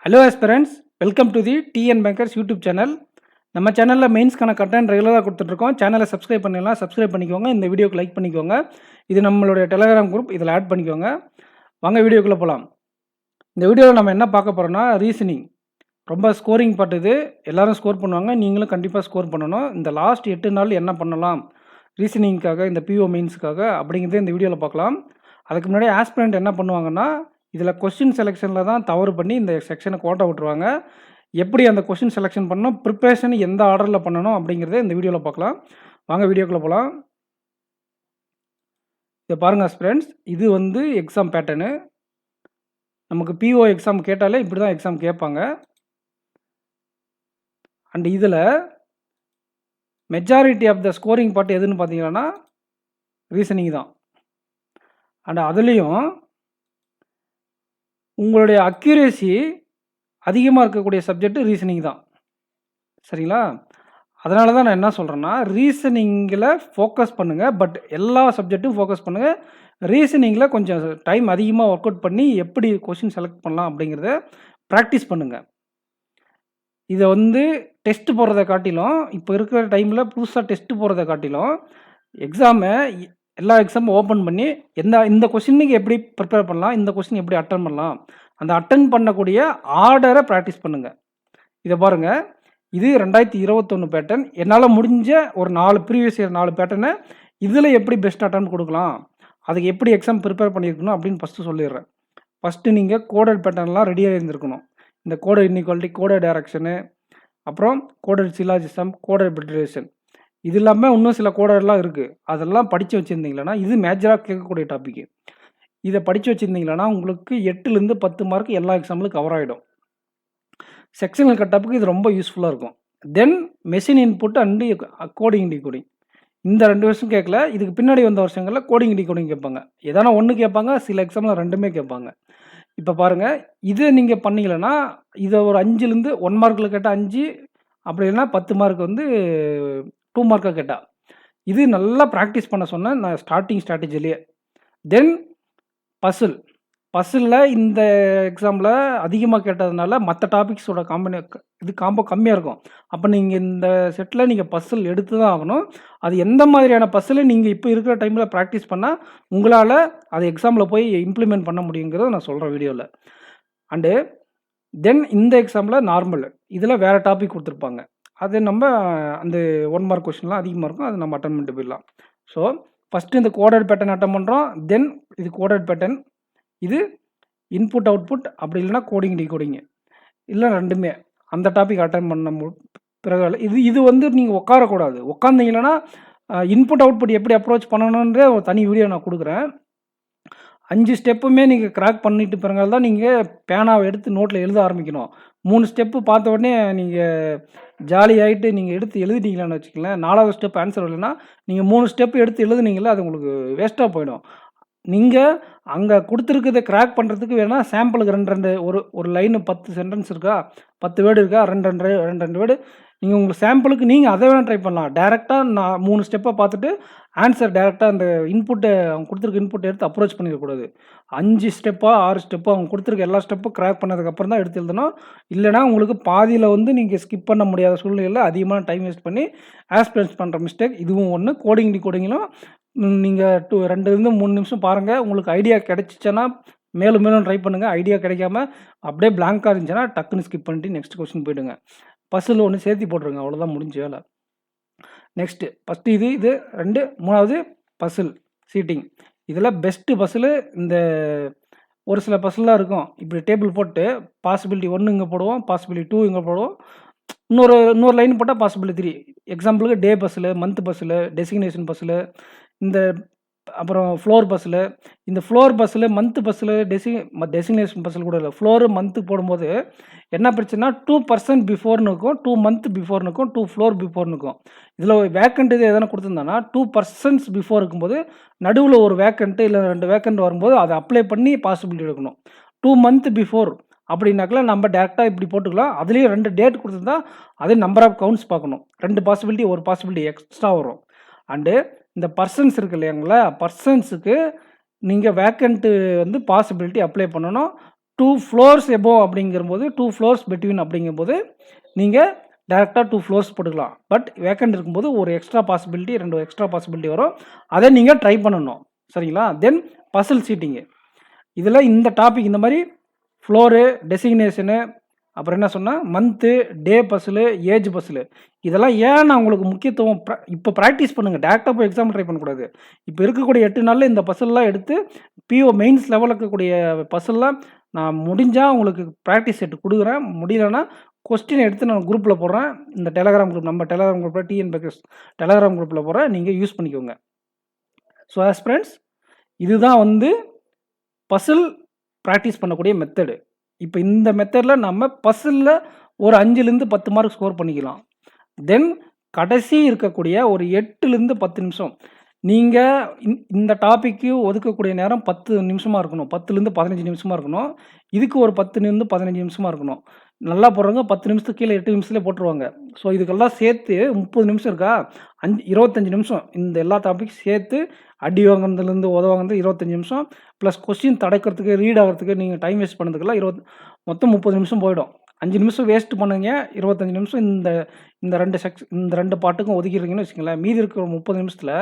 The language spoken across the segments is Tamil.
Hello aspirants, welcome to the TN bankers YouTube channel. நம்ம சேனலில் மெயின்ஸ்க்கான கண்டென்ட் ரெகுலராக கொடுத்துட்ருக்கோம். சேனலை சப்ஸ்கிரைப் பண்ணிடலாம், சப்ஸ்கிரைப் பண்ணிக்கோங்க. இந்த வீடியோக்கு லைக் பண்ணிக்கோங்க. இது நம்மளுடைய டெலகிராம் குரூப், இதில் ஆட் பண்ணிக்கோங்க. வாங்க வீடியோக்குள்ளே போகலாம். இந்த வீடியோவில் நம்ம என்ன பார்க்க போகிறோம்னா ரீசனிங். ரொம்ப ஸ்கோரிங் பார்ட் இது. எல்லோரும் ஸ்கோர் பண்ணுவாங்க, நீங்களும் கண்டிப்பாக ஸ்கோர் பண்ணணும். இந்த லாஸ்ட் 8 நாள் என்ன பண்ணலாம் ரீசனிங்காக, இந்த பிஓ மெயின்ஸுக்காக அப்படிங்கிறத இந்த வீடியோவில் பார்க்கலாம். அதுக்கு முன்னாடி ஆஸ்பிரண்ட் என்ன பண்ணுவாங்கன்னா, இதில் கொஸ்டின் செலெக்ஷனில் தான் தவறு பண்ணி இந்த செக்ஷனை கோட்டை விட்டுருவாங்க. எப்படி அந்த கொஸ்டின் செலெக்ஷன் பண்ணணும், ப்ரிப்ரேஷன் எந்த ஆர்டரில் பண்ணணும் அப்படிங்கிறத இந்த வீடியோவில் பார்க்கலாம். வாங்க வீடியோக்குள்ளே போகலாம். இதை பாருங்கள் ஆஸ்பிரண்ட்ஸ், இது வந்து எக்ஸாம் பேட்டர்னு. நமக்கு பிஓ எக்ஸாம் கேட்டாலே இப்படி தான் எக்ஸாம் கேட்பாங்க. அண்ட் இதில் majority of the scoring part எதுன்னு பார்த்தீங்கன்னா ரீசனிங் தான். அண்ட் அதுலேயும் உங்களுடைய அக்யூரேசி அதிகமாக இருக்கக்கூடிய சப்ஜெக்ட் ரீசனிங் தான். சரிங்களா? அதனால தான் நான் என்ன சொல்கிறேன்னா, ரீசனிங்கில் ஃபோக்கஸ் பண்ணுங்கள். பட் எல்லா சப்ஜெக்ட்டும் ஃபோக்கஸ் பண்ணுங்கள். ரீசனிங்கில் கொஞ்சம் டைம் அதிகமாக ஒர்க் அவுட் பண்ணி எப்படி கொஷின் செலக்ட் பண்ணலாம் அப்படிங்கிறத ப்ராக்டிஸ் பண்ணுங்கள். இதை வந்து டெஸ்ட் போடுறத காட்டிலும், இப்போ இருக்கிற டைமில் புதுசாக டெஸ்ட்டு போடுறத காட்டிலும் எக்ஸாமை எல்லா எக்ஸாமும் ஓப்பன் பண்ணி இந்த கொஸ்டினுக்கு எப்படி ப்ரிப்பேர் பண்ணலாம், இந்த கொஸ்டின் எப்படி அட்டன் பண்ணலாம், அந்த அட்டன் பண்ணக்கூடிய ஆர்டரை ப்ராக்டிஸ் பண்ணுங்கள். இதை பாருங்கள், இது 2021 பேட்டர்ன். என்னால் முடிஞ்ச ஒரு 4 ப்ரீவியஸ் இயர் 4 பேட்டர்னை இதில் எப்படி பெஸ்ட் அட்டன் கொடுக்கலாம், அதுக்கு எப்படி எக்ஸாம் ப்ரிப்பேர் பண்ணியிருக்கணும் அப்படின்னு ஃபஸ்ட்டு சொல்லிடுறேன். ஃபஸ்ட்டு நீங்கள் கோடட் பேட்டர்ன்லாம் ரெடியாக இருந்திருக்கணும். இந்த கோடட் இன்இக்வாலிட்டி, கோடட் டைரக்ஷனு, அப்புறம் கோடட் சிலாஜிசம், கோடட் பிரிட்ரேஷன், இது இல்லாமல் இன்னும் சில கோடெல்லாம் இருக்குது. அதெல்லாம் படித்து வச்சுருந்தீங்களன்னா, இது மேஜராக கேட்கக்கூடிய டாப்பிக்கு. இதை படித்து வச்சுருந்தீங்களன்னா உங்களுக்கு 8லேருந்து 10 மார்க் எல்லா எக்ஸாம்லையும் கவர் ஆகிடும். செக்ஷனல் கட்டப்புக்கு இது ரொம்ப யூஸ்ஃபுல்லாக இருக்கும். Then machine input and coding decoding, இந்த 2 வருஷம் கேட்கல. இதுக்கு பின்னாடி வந்த வருஷங்களில் கோடிங் டிகோடிங் கேட்பாங்க. எதனா ஒன்று கேட்பாங்க, சில எக்ஸாமில் 2மே கேட்பாங்க. இப்போ பாருங்கள், இதை நீங்கள் பண்ணீங்களன்னா இதை ஒரு 5லேருந்து 1 மார்க்கில் கேட்டால் 5, அப்படி இல்லைன்னா 10 மார்க் வந்து 2 மார்க்காக கேட்டால், இது நல்லா ப்ராக்டிஸ் பண்ண சொன்னேன் நான் ஸ்டார்டிங் ஸ்ட்ராட்டஜிலேயே. தென் பசிலில் இந்த எக்ஸாமில் அதிகமாக கேட்டதுனால மற்ற டாபிக்ஸோட காம்போ கம்மியாக இருக்கும். அப்போ நீங்கள் இந்த செட்டில் நீங்கள் பசில் எடுத்து தான் ஆகணும். அது எந்த மாதிரியான பசிலை நீங்கள் இப்போ இருக்கிற டைமில் ப்ராக்டிஸ் பண்ணால் உங்களால் அதை எக்ஸாமில் போய் இம்ப்ளிமெண்ட் பண்ண முடியுங்கிறத நான் சொல்கிறேன் வீடியோவில். அண்டு தென் இந்த எக்ஸாமில் நார்மல், இதில் வேறு டாபிக் கொடுத்துருப்பாங்க. அது நம்ம அந்த 1 மார்க் கொஸ்டின்லாம் அதிகமாக இருக்கும், அது நம்ம அட்டன் பண்ணிட்டு போயிடலாம். ஸோ ஃபஸ்ட்டு இந்த கோடட் பேட்டர்ன் அட்டன் பண்ணுறோம். தென் இது கோடட் பேட்டர்ன், இது இன்புட் அவுட்புட், அப்படி இல்லைனா கோடிங் டிகோடிங்கு, இல்லை 2மே அந்த டாபிக் அட்டன் பண்ண பிறகு இது வந்து நீங்கள் உட்காரக்கூடாது. உட்காந்திங்கன்னா இன்புட் அவுட்புட் எப்படி அப்ரோச் பண்ணணுன்ற ஒரு தனி வீடியோ நான் கொடுக்குறேன். 5 ஸ்டெப்புமே நீங்கள் கிராக் பண்ணிட்டு பிறகு தான் நீங்கள் பேனாவை எடுத்து நோட்டில் எழுத ஆரம்பிக்கணும். 3 ஸ்டெப்பு பார்த்த உடனே நீங்கள் ஜாலியாகிட்டு நீங்கள் எடுத்து எழுதிட்டீங்களான்னு வச்சுக்கங்களேன், 4வது ஸ்டெப் ஆன்சர் இல்லைன்னா நீங்கள் 3 ஸ்டெப்பு எடுத்து எழுதுனீங்களா, அது உங்களுக்கு வேஸ்ட்டாக போயிடும். நீங்கள் அங்கே கொடுத்துருக்கதை கிராக் பண்ணுறதுக்கு வேணால் சாம்பிளுக்கு 2 ஒரு லைனு 10 சென்டென்ஸ் இருக்கா, 10 வேர்டு இருக்கா, 2 வேர்டு நீங்கள் உங்களுக்கு சாம்பிளுக்கு நீங்கள் அதை வேணால் ட்ரை பண்ணலாம். டேரெக்டாக நான் 3 ஸ்டெப்பை பார்த்துட்டு ஆன்சர் டேரெக்டாக அந்த இன்புட்டை அவங்க கொடுத்துருக்க இன்புட்டை எடுத்து அப்ரோச் பண்ணிடக்கூடாது. 5 ஸ்டெப்போ 6 ஸ்டெப்போ அவங்க கொடுத்துருக்க எல்லா ஸ்டெப்பும் கிராக் பண்ணதுக்கப்புறம் தான் எடுத்து எழுதணும். இல்லைனா உங்களுக்கு பாதியில் வந்து நீங்கள் ஸ்கிப் பண்ண முடியாத சூழ்நிலையில் அதிகமான டைம் வேஸ்ட் பண்ணி ஆஸ்பிரன்ஸ் பண்ணுற மிஸ்டேக் இதுவும் ஒன்று. கோடிங் டிகோடிங்கிலும் நீங்கள் 2லேருந்து 3 நிமிஷம் பாருங்கள். உங்களுக்கு ஐடியா கிடைச்சிச்சுன்னா மேலும் ட்ரை பண்ணுங்கள். ஐடியா கிடைக்காம அப்படியே பிளாங்காக இருந்துச்சுன்னா டக்குன்னு ஸ்கிப் பண்ணிட்டு நெக்ஸ்ட் கொஸ்டின் போய்டுங்க. பசில் ஒன்று சேர்த்து போட்டுருங்க, அவ்வளோதான் முடிஞ்ச வேலை. நெக்ஸ்ட்டு ஃபஸ்ட்டு இது 2, 3வது பசில் சீட்டிங். இதில் பெஸ்ட்டு பசில் இந்த ஒரு சில பசிலாக இருக்கும். இப்படி டேபிள் போட்டு பாசிபிலிட்டி 1 இங்கே போடுவோம், பாசிபிலிட்டி 2 இங்கே போடுவோம், இன்னொரு லைன் போட்டால் பாசிபிலிட்டி 3. எக்ஸாம்பிளுக்கு டே பஸ்ஸில், மந்த் பஸ்ஸில், டெசிக்னேஷன் பஸ்ஸில், இந்த அப்புறம் ஃப்ளோர் பஸ்ஸில். இந்த ஃப்ளோர் பஸ்ஸில், மந்த் பஸ்ஸில், டெசிக்னேஷன் பஸ்ஸில் கூட இல்லை, ஃப்ளோரு மந்த்து போடும்போது என்ன பிரச்சனைனா 2% பிஃபோர்னு இருக்கும், 2 மந்த் பிஃபோர்னு இருக்கும், 2 ஃப்ளோர் பிஃபோர்னு இருக்கும். இதில் வேக்கண்ட் இது எதனா கொடுத்துருந்தானா 2% பிஃபோர் இருக்கும்போது நடுவில் ஒரு வேக்கண்ட்டு இல்லை 2 வேக்கண்ட் வரும்போது அதை அப்ளை பண்ணி பாசிபிலிட்டி எடுக்கணும். 2 மந்த் பிஃபோர் அப்படின்னாக்கல நம்ம டேரெக்டாக இப்படி போட்டுக்கலாம். அதுலேயும் 2 டேட் கொடுத்துருந்தா அதே நம்பர் ஆஃப் கவுண்ட்ஸ் பார்க்கணும். 2 பாசிபிலிட்டி, ஒரு பாசிபிலிட்டி எக்ஸ்ட்ரா வரும். அண்டு இந்த பர்சன்ஸ் இருக்கு இல்லைங்களா, பர்சன்ஸுக்கு நீங்கள் வேக்கண்ட்டு வந்து பாசிபிலிட்டி அப்ளை பண்ணணும். 2 ஃப்ளோர்ஸ் எபோவ் அப்படிங்கும்போது 2 ஃப்ளோர்ஸ் பிட்வீன் அப்படிங்கும்போது நீங்கள் டேரெக்டாக 2 ஃப்ளோர்ஸ் போட்டுக்கலாம். பட் வேக்கண்ட் இருக்கும்போது ஒரு எக்ஸ்ட்ரா பாசிபிலிட்டி 2 எக்ஸ்ட்ரா பாசிபிலிட்டி வரும். அதை நீங்கள் ட்ரை பண்ணணும். சரிங்களா? தென் பசில் சீட்டிங்கு. இதில் இந்த டாபிக் இந்த மாதிரி ஃப்ளோரு, டெசிக்னேஷனு, அப்புறம் என்ன சொன்னால் மந்த்து, டே பஸ்ஸில், ஏஜ் பஸ்ஸில், இதெல்லாம் ஏன் நான் உங்களுக்கு முக்கியத்துவம் இப்போ ப்ராக்டிஸ் பண்ணுங்கள். டேரெக்டாக போய் எக்ஸாம் ட்ரை பண்ணக்கூடாது. இப்போ இருக்கக்கூடிய 8 நாளில் இந்த பஸ்ஸெல்லாம் எடுத்து பிஓ மெயின்ஸ் லெவலில் இருக்கக்கூடிய பஸ்ஸெல்லாம் நான் முடிஞ்சால் உங்களுக்கு ப்ராக்டிஸ் செட் கொடுக்குறேன். முடியலன்னா கொஸ்டின் எடுத்து நான் குரூப்பில் போடுறேன். இந்த டெலகிராம் குரூப், நம்ம டெலகிராம் குரூப்பில் டிஎன்பேக்கர்ஸ் டெலகிராம் குரூப்பில் போடுறேன். நீங்கள் யூஸ் பண்ணிக்கோங்க. ஸோ ஃப்ரெண்ட்ஸ், இதுதான் பசில் ப்ராக்டிஸ் பண்ணக்கூடிய மெத்தடு. இப்போ இந்த மெத்தடில் நம்ம பசிலில் ஒரு 5லேருந்து 10 மார்க் ஸ்கோர் பண்ணிக்கலாம். தென் கடைசி இருக்கக்கூடிய ஒரு 8லேருந்து 10 நிமிஷம் நீங்கள் இந்த டாப்பிக்கு ஒதுக்கக்கூடிய நேரம் 10 நிமிஷமாக இருக்கணும். 10லேருந்து 15 நிமிஷமாக இருக்கணும். இதுக்கு ஒரு 10லேருந்து 15 நிமிஷமாக இருக்கணும். நல்லா போடுறவங்க 10 நிமிஷத்துக்கு கீழே 8 நிமிஷத்துலேயே போட்டுருவாங்க. ஸோ இதுக்கெல்லாம் சேர்த்து 30 நிமிஷம் இருக்கா, 25 நிமிஷம் இந்த எல்லா டாபிக் சேர்த்து அடி வாங்குறதுலேருந்து உதவாங்கிறது 25 நிமிஷம் ப்ளஸ் கொஸ்டின் தடைக்கிறதுக்கு, ரீட் ஆகிறதுக்கு நீங்கள் டைம் வேஸ்ட் பண்ணதுக்கெல்லாம் மொத்தம் 30 நிமிஷம் போயிடும். 5 நிமிஷம் வேஸ்ட் பண்ணுங்க. 25 நிமிஷம் இந்த 2 பாட்டுக்கும் ஒதுக்கிடுறீங்கன்னு வச்சுக்கோங்களேன். மீதி இருக்கிற 30 நிமிஷத்தில்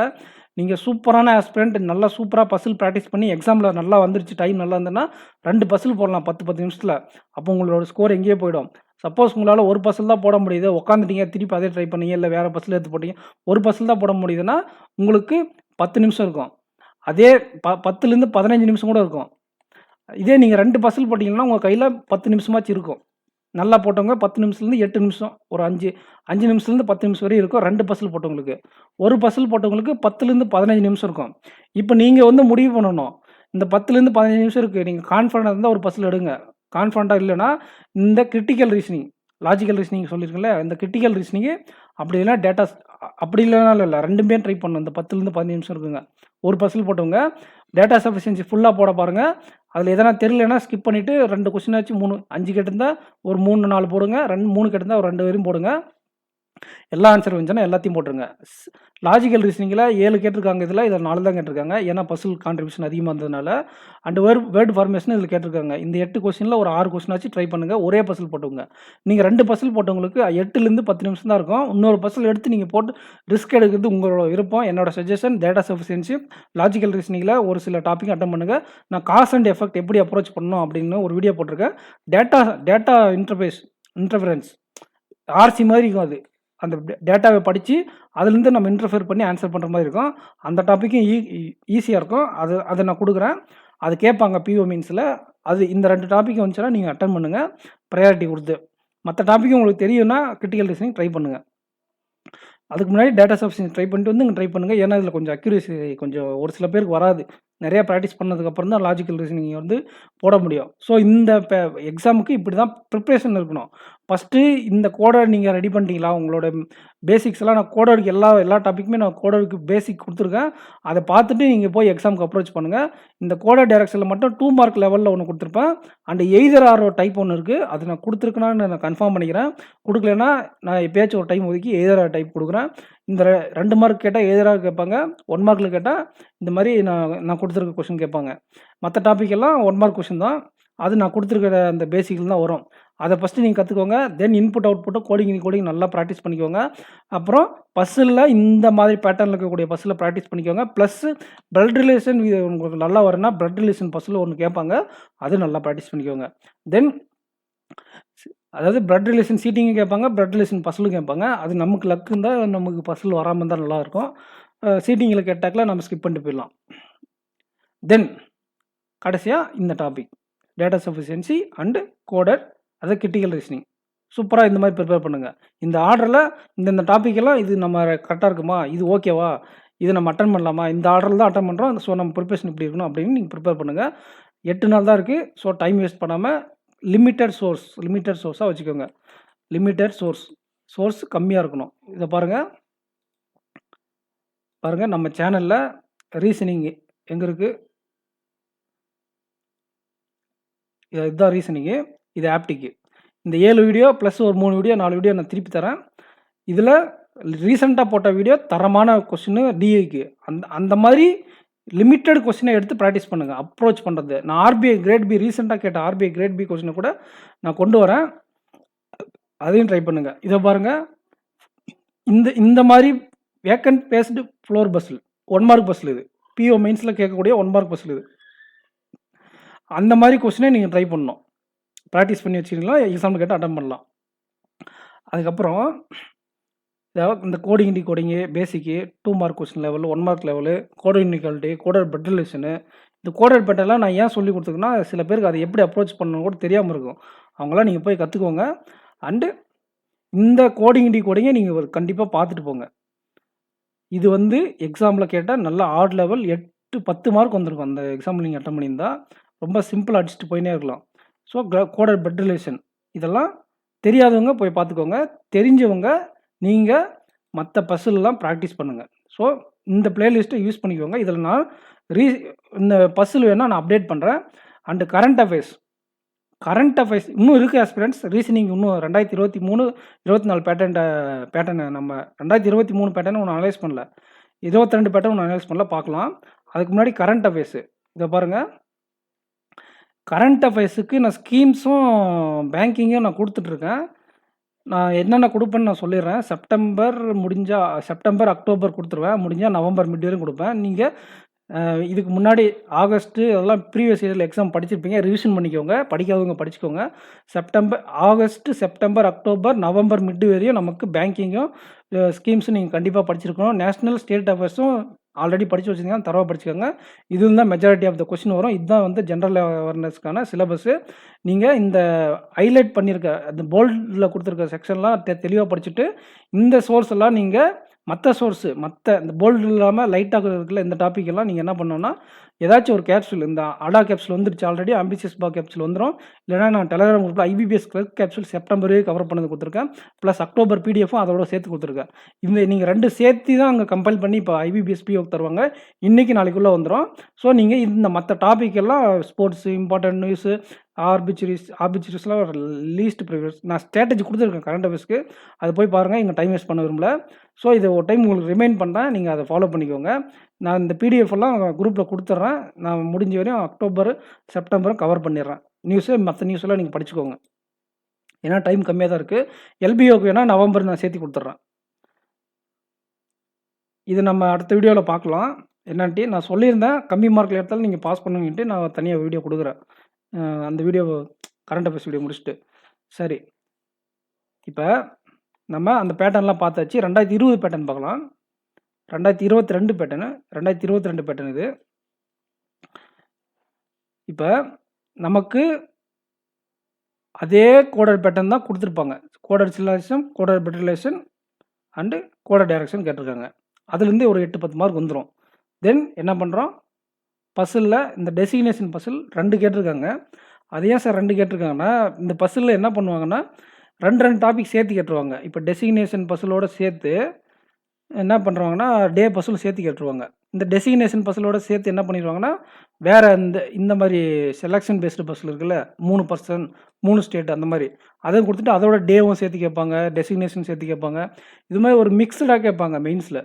நீங்கள் சூப்பரான ஆஸ்பிரண்ட் நல்லா சூப்பராக பசில் ப்ராக்டிஸ் பண்ணி எக்ஸாமில் நல்லா வந்துருச்சு, டைம் நல்லா இருந்ததுன்னா 2 பசில் போடலாம் 10 நிமிஷத்தில். அப்போ உங்களோட ஸ்கோர் எங்கேயே போயிடும். சப்போஸ் உங்களால் ஒரு பசில் தான் போட முடியுது, உட்காந்துட்டீங்க, திருப்பி அதே ட்ரை பண்ணீங்க, இல்லை வேறு பசில் எடுத்து போட்டீங்க, ஒரு பசில் தான் போட முடியுதுன்னா உங்களுக்கு 10 நிமிஷம் இருக்கும். அதே 10லேருந்து 15 நிமிஷம் கூட இருக்கும். இதே நீங்கள் 2 பசில் போட்டிங்கன்னா உங்கள் கையில் 10 நிமிஷமாச்சு இருக்கும். நல்லா போட்டவங்க 10 நிமிஷத்துலேருந்து 8 நிமிஷம், ஒரு 5 நிமிஷத்துலேருந்து 10 நிமிஷம் வரையும் இருக்கும் 2 பசில் போட்டவங்களுக்கு. ஒரு பசில் போட்டவங்களுக்கு 10லேருந்து 15 நிமிஷம் இருக்கும். இப்போ நீங்கள் முடிவு பண்ணணும். இந்த 10லேருந்து 15 நிமிஷம் இருக்குது, நீங்கள் கான்ஃபிடண்டாக இருந்தால் ஒரு பசில் எடுங்க. கான்ஃபிடண்டாக இல்லைன்னா இந்த கிரிட்டிக்கல் ரீசனிங், லாஜிக்கல் ரீசனிங் சொல்லியிருக்கேன்ல, இந்த கிரிட்டிக்கல் ரீசனிங்கு அப்படி இல்லைனா டேட்டாஸ், அப்படி இல்லைனாலும் இல்லை, 2மே ட்ரை பண்ணணும். இந்த 10லேருந்து 15 நிமிஷம் இருக்குங்க. ஒரு பசில் போட்டவங்க டேட்டா சஃபிஷியன்சி ஃபுல்லாக போட பாருங்கள். அதில் எதனா தெரியலன்னா ஸ்கிப் பண்ணிவிட்டு 2 கொஸ்டினாச்சும் 5 கேட்டிருந்தா ஒரு 3 4 போடுங்க. 3 கேட்டிருந்தா ஒரு 2 வரையும் போடுங்க. எல்லா ஆன்சர் வந்துச்சுன்னா எல்லாத்தையும் போட்டுருங்க. லாஜிக்கல் ரீசனிங்கில் 7 கேட்டிருக்காங்க. இதில் 4 தான் கேட்டிருக்காங்க. ஏன்னா பசில் கான்ட்ரிபியூஷன் அதிகமாக இருந்ததுனால. அண்ட் வேர்ட் ஃபார்மேஷன் இதில் கேட்டிருக்காங்க. இந்த 8 கொஸ்டினில் ஒரு 6 கொஸ்டினாச்சும் ட்ரை பண்ணுங்கள். ஒரே பசில் போட்டுங்க. நீங்கள் 2 பசில் போட்டவங்களுக்கு 8லேருந்து 10 நிமிஷம் தான் இருக்கும். இன்னொரு பசில் எடுத்து நீங்கள் போட்டு ரிஸ்க் எடுக்கிறது உங்களோட விருப்பம். என்னோட சஜஷன் டேட்டா சஃபிஷியன்சி, லாஜிக்கல் ரீசனிங்கில் ஒரு சில டாபிக் அட்டன் பண்ணுங்கள். நான் காஸ் அண்ட் எஃபெக்ட் எப்படி அப்ரோச் பண்ணணும் அப்படின்னு ஒரு வீடியோ போட்டிருக்கேன். டேட்டா இன்டர்ஃபரன்ஸ் ஆர்சி மாதிரி இருக்கும். அது அந்த டேட்டாவை படித்து அதுலேருந்து நம்ம இன்டர்ஃபியர் பண்ணி ஆன்சர் பண்ணுற மாதிரி இருக்கும். அந்த டாப்பிக்கும் ஈஸியாக இருக்கும். அதை நான் கொடுக்குறேன். அது கேட்பாங்க பிஓ மீன்ஸில். அது இந்த 2 டாப்பிக் வந்துச்சுன்னா நீங்கள் அட்டன் பண்ணுங்கள் ப்ரையாரிட்டி கொடுத்து. மற்ற டாப்பிக்கும் உங்களுக்கு தெரியும்னா கிரிட்டிக்கல் ரீசனிங் ட்ரை பண்ணுங்கள். அதுக்கு முன்னாடி டேட்டா சஃபிஷியன்சி ட்ரை பண்ணிட்டு இங்கே ட்ரை பண்ணுங்கள். ஏன்னா இதில் கொஞ்சம் அக்யூரேசி கொஞ்சம் ஒரு சில பேருக்கு வராது. நிறையா ப்ராக்டிஸ் பண்ணதுக்கப்புறம் தான் லாஜிக்கல் ரீசனிங் போட முடியும். ஸோ இந்த எக்ஸாமுக்கு இப்படி தான் ப்ரிப்ரேஷன் இருக்கணும். ஃபஸ்ட்டு இந்த கோடர் நீங்கள் ரெடி பண்ணிட்டீங்களா? உங்களோட பேசிக்ஸ் எல்லாம் நான் கோடருக்கு எல்லா டாப்பிக்குமே நான் கோடருக்கு பேசிக் கொடுத்துருக்கேன். அதை பார்த்துட்டு நீங்கள் போய் எக்ஸாமுக்கு அப்ரோச் பண்ணுங்கள். இந்த கோடர் டைரக்ஷனில் மட்டும் 2 மார்க் லெவலில் ஒன்று கொடுத்துருப்பேன். அண்ட் எய்தர் ஆர் டைப் ஒன்று இருக்குது. அது நான் கொடுத்துருக்கேனான்னு நான் கன்ஃபார்ம் பண்ணிக்கிறேன். கொடுக்கலன்னா நான் எப்பயாச்சும் ஒரு டைம் ஒதுக்கி எய்தர் ஆர் டைப் கொடுக்குறேன். இந்த 2 மார்க் கேட்டால் எய்தராக கேட்பாங்க. 1 மார்க்கில் கேட்டால் இந்த மாதிரி நான் கொடுத்துருக்க கொஷின் கேட்பாங்க. மற்ற டாபிக் எல்லாம் 1 மார்க் கொஷின் தான். அது நான் கொடுத்துருக்கிற அந்த பேசிக்கில் தான் வரும். அதை ஃபஸ்ட்டு நீங்கள் கற்றுக்கோங்க. தென் இன்புட் அவுட்புட்டை கோடிங் நல்லா ப்ராக்டிஸ் பண்ணிக்கோங்க. அப்புறம் பஸ்ஸில் இந்த மாதிரி பேட்டர்னில் இருக்கக்கூடிய பஸ்ஸில் ப்ராக்டிஸ் பண்ணிக்கோங்க. ப்ளஸ் பிளட் ரிலேஷன் உங்களுக்கு நல்லா வரும்னா பிளட் ரிலேஷன் பஸ்ஸில் ஒன்று கேட்பாங்க. அது நல்லா ப்ராக்டிஸ் பண்ணிக்கோங்க. தென் அதாவது பிளட் ரிலேஷன் சீட்டிங்கும் கேட்பாங்க, பிளட் ரிலேஷன் பஸ்ஸிலும் கேட்பாங்க. அது நமக்கு லக்கு இருந்தால் நமக்கு பஸ்ஸில் வராமல் இருந்தால் நல்லாயிருக்கும். சீட்டிங்கில் கேட்டாக்கில் நம்ம ஸ்கிப் பண்ணிட்டு போயிடலாம். தென் கடைசியாக இந்த topic data sufficiency and coder, அது கிரிட்டிக்கல் ரீசனிங். சூப்பராக இந்த மாதிரி ப்ரிப்பேர் பண்ணுங்கள். இந்த ஆர்டரில் இந்த டாப்பிக்கெல்லாம் இது நம்ம கரெக்டாக இருக்குமா, இது ஓகேவா, இது நம்ம அட்டன் பண்ணலாமா, இந்த ஆர்டரில் தான் அட்டன் பண்ணுறோம். ஸோ நம்ம ப்ரிப்பரேஷன் இப்படி இருக்கணும் அப்படின்னு நீங்கள் ப்ரிப்பேர் பண்ணுங்கள். 8 நாள் தான் இருக்குது. ஸோ டைம் வேஸ்ட் பண்ணாமல் லிமிட்டட் சோர்ஸாக வச்சுக்கோங்க. லிமிட்டட் சோர்ஸ் கம்மியாக இருக்கணும். இதை பாருங்கள் நம்ம சேனலில் ரீசனிங் எங்கே இருக்குது, இதுதான் ரீசனிங்கு, இது ஆப்டிக்கு. இந்த 7 வீடியோ ப்ளஸ் ஒரு 3 வீடியோ 4 வீடியோ நான் திருப்பி தரேன். இதில் ரீசெண்டாக போட்ட வீடியோ தரமான கொஸ்டின் டிஐக்கு அந்த மாதிரி லிமிட்டட் கொஸ்டினை எடுத்து ப்ராக்டிஸ் பண்ணுங்கள். அப்ரோச் பண்ணுறது. நான் ஆர்பிஐ கிரேட் பி ரீசெண்டாக கேட்ட ஆர்பிஐ கிரேட் பி கொஸ்டினை கூட நான் கொண்டு வரேன். அதையும் ட்ரை பண்ணுங்கள். இதை பாருங்கள், இந்த மாதிரி வேக்கன்ட் பேஸ்டு ஃப்ளோர் பஸ்ஸில் 1 மார்க் பஸ்ஸில் இது பிஓ மெயின்ஸில் கேட்கக்கூடிய 1 மார்க் பஸ்ஸில் இது. அந்த மாதிரி கொஸ்டினை நீங்கள் ட்ரை பண்ணணும். ப்ராக்டிஸ் பண்ணி வச்சுக்கிங்களா எக்ஸாம் கேட்டால் அட்டன் பண்ணலாம். அதுக்கப்புறம் இந்த coding decoding basic 2 mark question level, 1 mark level, coded யூனிகாலிட்டி, கோடர் பெட்ரலேஷனு. இந்த கோடர் பெட்டெல்லாம் நான் ஏன் சொல்லி கொடுத்துருக்கேன்னா, சில பேருக்கு அதை எப்படி அப்ரோச் பண்ணணும் கூட தெரியாமல் இருக்கும். அவங்களாம் நீங்கள் போய் கற்றுக்கோங்க. அண்டு இந்த கோடிங் டிகோடிங்கை நீங்கள் கண்டிப்பாக பார்த்துட்டு போங்க. இது வந்து எக்ஸாமில் கேட்டால் நல்லா ஹார்ட் லெவல் 8-10 மார்க் வந்திருக்கும். அந்த எக்ஸாமில் நீங்கள் அட்டன் பண்ணியிருந்தா ரொம்ப சிம்பிளாக அடிச்சுட்டு போயினே இருக்கலாம். ஸோ கோடர் பெட்ரலேஷன் இதெல்லாம் தெரியாதவங்க போய் பார்த்துக்கோங்க. தெரிஞ்சவங்க நீங்கள் மற்ற பஸ்ஸுலலாம் ப்ராக்டிஸ் பண்ணுங்கள். ஸோ இந்த பிளேலிஸ்ட்டை யூஸ் பண்ணிக்கோங்க. இதில் நான் இந்த பஸ்ஸில் வேணால் நான் அப்டேட் பண்ணுறேன். அண்டு கரண்ட் அஃபேர்ஸ் இன்னும் இருக்குது ஆஸ்பிரண்ட்ஸ். ரீசனிங் இன்னும் 2023-24 பேட்டர்னை நம்ம 2023 பேட்டர்னை ஒன்று அனலைஸ் பண்ணல, 22 பேட்டர்ன் ஒன்று அனலைஸ் பண்ணல, பார்க்கலாம். அதுக்கு முன்னாடி கரண்ட் அஃபேர்ஸு இதை பாருங்கள். கரண்ட் அஃபேர்ஸுக்கு நான் ஸ்கீம்ஸும் பேங்கிங்கும் நான் கொடுத்துட்ருக்கேன். நான் என்னென்ன கொடுப்பேன்னு நான் சொல்லிடுறேன். செப்டம்பர் அக்டோபர் கொடுத்துருவேன். முடிஞ்சால் நவம்பர் மிட் வரையும் கொடுப்பேன். நீங்கள் இதுக்கு முன்னாடி ஆகஸ்ட்டு அதெல்லாம் ப்ரீவியஸ் இயரில் எக்ஸாம் படிச்சிருப்பீங்க. ரிவிஷன் பண்ணிக்கோங்க. படிக்காதவங்க படிச்சுக்கோங்க. செப்டம்பர் அக்டோபர் நவம்பர் மிட் வரையும் நமக்கு பேங்கிங்கும் ஸ்கீம்ஸும் நீங்கள் கண்டிப்பாக படிச்சிருக்கணும். நேஷ்னல் ஸ்டேட் அஃபேர்ஸும் ஆல்ரெடி படித்து வச்சுருந்தீங்கன்னா தரவாக படிச்சுக்கோங்க. இது தான் மெஜாரிட்டி ஆஃப் த கொஸ்டின் வரும். இதுதான் வந்து ஜென்ரல் அவேர்னஸ்க்கான சிலபஸ்ஸு. நீங்கள் இந்த ஹைலைட் பண்ணியிருக்க அந்த போல்டில் கொடுத்துருக்க செக்ஷன்லாம் தெளிவாக படிச்சுட்டு இந்த சோர்ஸ் எல்லாம் நீங்கள் மற்ற இந்த போல்டு இல்லாமல் லைட்டாக இருக்குல்ல இந்த டாபிக் எல்லாம் நீங்கள் என்ன பண்ணணும்னா ஏதாச்சும் ஒரு கேப்சூல், இந்த அடா கேப்சூல் வந்துருச்சு ஆல்ரெடி, ஆம்பிஷியஸ் பா கேப்சூல் வந்துடும். இல்லைனா நான் டெலகிராம் குரூப்பில் ஐபிபிஎஸ் கிளர்க் கேப்சூல் செப்டம்பரே கவர் பண்ணது கொடுத்துருக்கேன். ப்ளஸ் அக்டோபர் பிடிஎஃப்பும் அதோட சேர்த்து கொடுத்துருக்கேன். நீங்கள் 2 சேர்த்து தான் அங்கே கம்பைல் பண்ணி இப்போ ஐபிபிஎஸ் பிஓ தருவாங்க. இன்றைக்கி நாளைக்குள்ளே வந்துடும். ஸோ நீங்கள் இந்த மற்ற டாபிக் எல்லாம் ஸ்போர்ட்ஸு, இம்பார்ட்டன்ட் நியூஸு, ஆர்பிச்சரிஸ்லாம் லீஸ்ட் ப்ரிவியஸ் நான் ஸ்ட்ராட்டஜி கொடுத்துருக்கேன் கரண்ட் அஃபேர்ஸ்க்கு. அது போய் பாருங்கள். இங்கே டைம் வேஸ்ட் பண்ண விரும்பல. ஸோ இதை ஒரு டைம் உங்களுக்கு ரிமைண்ட் பண்ணுறேன். நீங்கள் அதை ஃபாலோ பண்ணிக்கோங்க. நான் இந்த பிடிஎஃப் எல்லாம் குரூப்பில் கொடுத்துட்றேன். நான் முடிஞ்ச வரையும் அக்டோபர் செப்டம்பரும் கவர் பண்ணிடுறேன். மற்ற நியூஸெல்லாம் நீங்கள் படிச்சுக்கோங்க. ஏன்னா டைம் கம்மியாக தான் இருக்குது. எல்பிஓக்கு வேணால் நவம்பர் நான் சேர்த்து கொடுத்துட்றேன். இது நம்ம அடுத்த வீடியோவில் பார்க்கலாம். என்னான்ட்டு நான் சொல்லியிருந்தேன் கம்மி மார்க்கில் எடுத்தாலும் நீங்கள் பாஸ் பண்ணுங்கன்ட்டு நான் தனியாக வீடியோ கொடுக்குறேன். அந்த வீடியோ கரண்ட் அஃபேர்ஸ் வீடியோ முடிச்சுட்டு. சரி, இப்போ நம்ம அந்த பேட்டர்ன்லாம் பார்த்தாச்சு. 2020 பேட்டர்ன் பார்க்கலாம். 2022 பேட்டர்ன் இது. இப்போ நமக்கு அதே கோடர் பேட்டர்ன் தான் கொடுத்துருப்பாங்க. கோடர் சிலேஷன், கோடர் பெட்ரலேஷன் அண்டு கோடர் டைரக்ஷன் கேட்டிருக்காங்க. அதுலேருந்து ஒரு 8-10 மார்க் வந்துடும். தென் என்ன பண்ணுறோம், பஸ்ஸில் இந்த டெசிக்னேஷன் பஸ்ஸில் 2 கேட்டிருக்காங்க. அது ஏன் சார் 2 கேட்டிருக்காங்கன்னா, இந்த பஸ்ஸில் என்ன பண்ணுவாங்கன்னா 2 டாபிக் சேர்த்து கேட்டுருவாங்க. இப்போ டெசிக்னேஷன் பஸ்ஸிலோட சேர்த்து என்ன பண்ணுறாங்கன்னா டே பஸ்ஸில் சேர்த்து கேட்டுருவாங்க. இந்த டெசிக்னேஷன் பஸ்ஸிலோட சேர்த்து என்ன பண்ணிடுவாங்கன்னா வேறு இந்த மாதிரி செலெக்ஷன் பேஸ்டு பஸ்ஸில் இருக்குல்ல 3 பர்சன் 3 ஸ்டேட் அந்த மாதிரி அதையும் கொடுத்துட்டு அதோட டேவும் சேர்த்து கேட்பாங்க, டெசிக்னேஷன் சேர்த்து கேட்பாங்க. இது மாதிரி ஒரு மிக்சடாக கேட்பாங்க மெயின்ஸில்.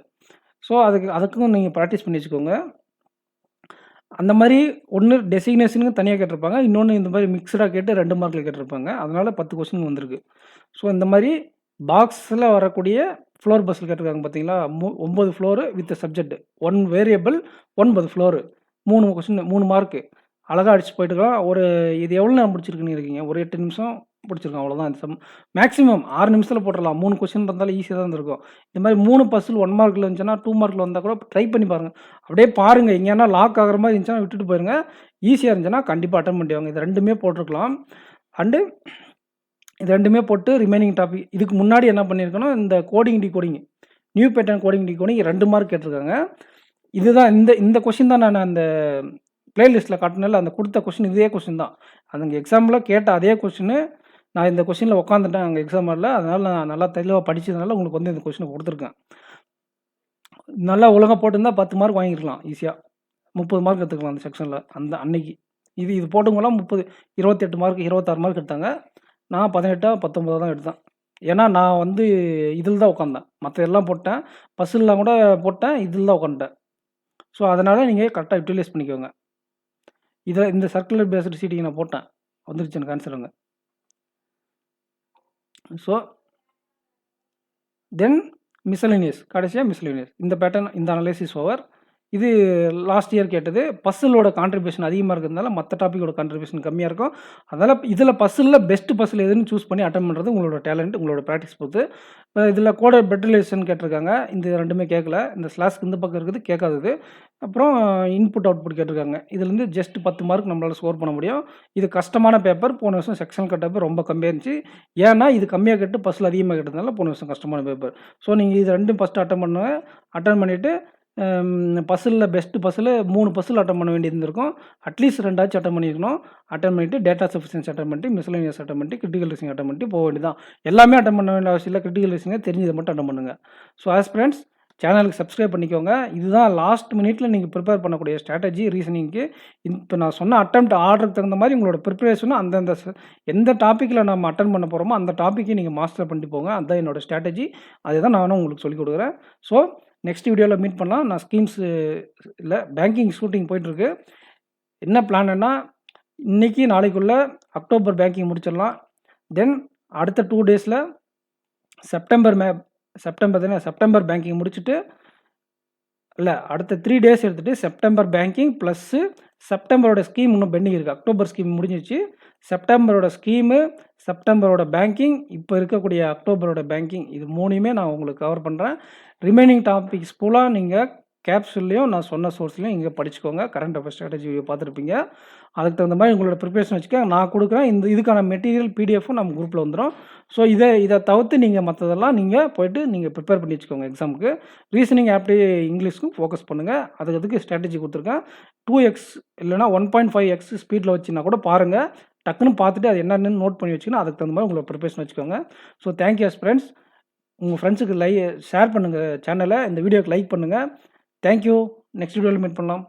ஸோ அதுக்கும் நீங்கள் ப்ராக்டிஸ் பண்ணி வச்சுக்கோங்க. அந்த மாதிரி ஒன்று டெசிக்னேஷனுக்கு தனியாக கேட்டிருப்பாங்க, இன்னொன்று இந்த மாதிரி மிக்சடாக கேட்டு 2 மார்க்கில் கேட்டிருப்பாங்க. அதனால் 10 கொஸ்டின் வந்திருக்கு. ஸோ இந்த மாதிரி பாக்ஸில் வரக்கூடிய ஃப்ளோர் பஸ்ஸில் கேட்டிருக்காங்க பார்த்தீங்களா, 9 floor with subject, 1 variable 9 floor, 3 question 3 mark அழகாக அடிச்சு போயிட்டுருக்கோம். இது எவ்வளோ நேரம் முடிச்சிருக்குன்னு இருக்கீங்க, ஒரு 8 நிமிஷம் பிடிச்சிருக்கோம், அவ்வளோதான். இந்த மேக்ஸிமம் 6 நிமிஷத்தில் போட்டுடலாம். 3 கொஸ்டின் இருந்தாலும் ஈஸியாக தான் இருந்திருக்கும். இந்த மாதிரி 3 பஸ்ஸில் 1 மார்க்கில் இருந்துச்சுன்னா 2 மார்க்கில் வந்தால் கூட ட்ரை பண்ணி பாருங்கள். அப்படியே பாருங்கள், எங்கேனா லாக் ஆகிற மாதிரி இருந்துச்சுன்னா விட்டுட்டு போயிருங்க. ஈஸியாக இருந்துச்சுன்னா கண்டிப்பாக அட்டன் பண்ணிடுவாங்க. இது 2மே போட்டிருக்கலாம். அண்டு இது 2மே போட்டு ரிமைனிங் டாபிக் இதுக்கு முன்னாடி என்ன பண்ணியிருக்கணும், இந்த coding new pattern coding 2 mark கேட்டிருக்காங்க. இதுதான் இந்த கொஸ்டின் தான் நான் அந்த பிளேலிஸ்ட்டில் காட்டினால அந்த கொடுத்த கொஸ்டின் இதே கொஸ்டின் தான். அந்த எக்ஸாமில் கேட்ட அதே கொஸ்டின் நான் இந்த கொஸ்டினில் உட்காந்துட்டேன் அங்கே எக்ஸாம் வரல. அதனால் நான் நல்லா தெளிவாக படித்ததுனால உங்களுக்கு வந்து இந்த கொஸ்டினை கொடுத்துருக்கேன். நல்லா ஒழுங்காக போட்டிருந்தா 10 மார்க் வாங்கிக்கலாம் ஈஸியாக. 30 மார்க் எடுத்துக்கலாம் அந்த செக்ஷனில். அன்னைக்கு இது போட்டுங்களாம் 28 மார்க் 26 மார்க் எடுத்தாங்க. நான் 18-19 தான் எடுத்தேன். ஏன்னா நான் வந்து இதில் தான் உட்காந்தேன். மற்ற எல்லாம் போட்டேன், பஸ்ஸில்லாம் கூட போட்டேன், இதில் தான் உட்காந்துட்டேன். ஸோ அதனால் நீங்கள் கரெக்டாக யூட்டிலைஸ் பண்ணிக்கோங்க. இந்த சர்க்குலர் பேஸ்டு சீட்டிங் நான் போட்டேன், வந்துருச்சு எனக்கு ஆன்சருங்க. ஸோ தென் மிஸ்செலேனியஸ், கடைசியாக மிஸ்செலேனியஸ். இந்த பேட்டர்ன், இந்த அனலைசிஸ் ஓவர். இது லாஸ்ட் இயர் கேட்டது. பஸ்ஸிலோட கான்ட்ரிபியூஷன் அதிகமாக இருக்கிறதுனால மற்ற டாப்பிக்கோட கான்ட்ரிபியூஷன் கம்மியாக இருக்கும். அதனால் இதில் பஸ்ஸில் பெஸ்ட் பஸ்ஸில் எதுன்னு சூஸ் பண்ணி அட்டன் பண்ணுறது உங்களோட டேலண்ட், உங்களோட ப்ராக்டிஸ் பொறுத்து. இதில் கோட பெட்ரிலேஷன் கேட்டிருக்காங்க. இந்த ரெண்டுமே கேட்கல. இந்த ஸ்லாஸ்க்கு இந்த பக்கம் இருக்குது கேட்காதது. அப்புறம் இன்புட் அவுட்புட் கேட்டிருக்காங்க. இதுலேருந்து ஜஸ்ட் 10 மார்க் நம்மளால் ஸ்கோர் பண்ண முடியும். இது கஷ்டமான பேப்பர். போன வருஷம் செக்ஷன் கட்டப்போ ரொம்ப கம்மியாக இருந்துச்சு. ஏன்னா இது கம்மியாக கேட்டு பஸ்ஸில் அதிகமாக கேட்டதுனால போன வருஷம் கஷ்டமான பேப்பர். ஸோ நீங்கள் இது ரெண்டும் ஃபஸ்ட்டு அட்டன் பண்ணிவிட்டு பஸ்ஸில் பெஸ்ட்டு பஸ்ஸில் 3 பஸ்ஸில் அட்டன் பண்ண வேண்டியது இருந்திருக்கும். அட்லீஸ்ட் 2ஆச்சும் அட்டன் பண்ணியிருக்கணும். அட்டன் பண்ணிவிட்டு டேட்டா சஃபிஷியன்சி அட்டன் பண்ணிட்டு, மிஸ்செலேனியஸ் அட்டன் பண்ணிட்டு, கிரிட்டிக்கல் லிசனிங் அட்டன் பண்ணிட்டு போக வேண்டியதான். எல்லாமே அட்டன் பண்ண வேண்டிய அவசியம் இல்லை. கிரிட்டிக்கல் லிசனிங்கை தெரிஞ்சதை மட்டும் அட்டன் பண்ணுங்கள். ஸோ ஆஸ்பிரண்ட்ஸ், சேனலுக்கு சப்ஸ்கிரைப் பண்ணிக்கோங்க. இதுதான் லாஸ்ட் மினிட்ல நீங்கள் ப்ரிப்பேர் பண்ணக்கூடிய ஸ்ட்ராட்டஜி ரீசனிங்க்கு. இப்போ நான் சொன்ன அட்டெம்ப்ட் ஆர்டருக்கு தகுந்த மாதிரி உங்களோட ப்ரிப்பரேஷனும் அந்தந்த எந்த டாப்பிக்கில் நம்ம அட்டன் பண்ண போகிறோமோ அந்த டாப்பிக்கை நீங்கள் மாஸ்டர் பண்ணிட்டு போங்க. அதுதான் என்னோட ஸ்ட்ராட்டஜி. அதுதான் நானும் உங்களுக்கு சொல்லிக் கொடுக்குறேன். ஸோ நெக்ஸ்ட் வீடியோவில் மீட் பண்ணலாம். நான் ஸ்கீம்ஸ் இல்லை பேங்கிங் ஷூட்டிங் போயிட்டுருக்கு. என்ன பிளான்னா இன்றைக்கி நாளைக்குள்ளே அக்டோபர் பேங்கிங் முடிச்சிடலாம். தென் அடுத்த 2 டேஸில் செப்டம்பர் பேங்கிங் முடிச்சுட்டு, இல்லை அடுத்த 3 டேஸ் எடுத்துகிட்டு செப்டம்பர் பேங்கிங் ப்ளஸ்ஸு செப்டம்பரோட ஸ்கீம் இன்னும் பெண்டிங் இருக்குது. அக்டோபர் ஸ்கீம் முடிஞ்சிச்சு. செப்டம்பரோட ஸ்கீமு, செப்டம்பரோட பேங்கிங், இப்போ இருக்கக்கூடிய அக்டோபரோட பேங்கிங், இது 3யுமே நான் உங்களுக்கு கவர் பண்ணுறேன். ரிமைனிங் டாபிக்ஸ் ஃபுல்லாக நீங்கள் கேப்சூல்லையும் நான் சொன்ன சோர்ஸ்லையும் இங்கே படிச்சுக்கோங்க. கரண்ட் அஃபேர்ஸ் ஸ்ட்ராட்டஜி வீடியோ பார்த்துருப்பீங்க. அதுக்கு தகுந்த மாதிரி உங்களோட ப்ரிப்பரேஷன் வச்சுக்கோங்க. நான் கொடுக்குறேன். இதுக்கான மெட்டீரியல் பிடிஎஃப்பும் நம்ம குரூப்பில் வந்துடும். ஸோ இதை தவிர்த்து நீங்கள் மற்றதெல்லாம் நீங்கள் போய்ட்டு நீங்கள் ப்ரிப்பேர் பண்ணி வச்சுக்கோங்க எக்ஸாமுக்கு. ரீசனிங் ஆப்டி இங்கிலீஷ்க்கும் ஃபோக்கஸ் பண்ணுங்கள். அதுக்கு ஸ்ட்ராட்டஜி கொடுத்துருக்கேன். 2x இல்லைனா 1.5x ஸ்பீடில் வச்சுன்னா கூட பாருங்கள். டக்குன்னு பார்த்துட்டு அது என்னென்னு நோட் பண்ணி வச்சுக்கணும். அதுக்கு தகுந்த மாதிரி உங்களோட ப்ரிப்பரேஷன் வச்சுக்கோங்க. So thank you friends. உங்கள் ஃப்ரெண்ட்ஸுக்கு ஷேர் பண்ணுங்கள் சேனலை. இந்த வீடியோக்கு லைக் பண்ணுங்கள். தேங்க்யூ. நெக்ஸ்ட் வீடியோவில் மீட் பண்ணலாம்.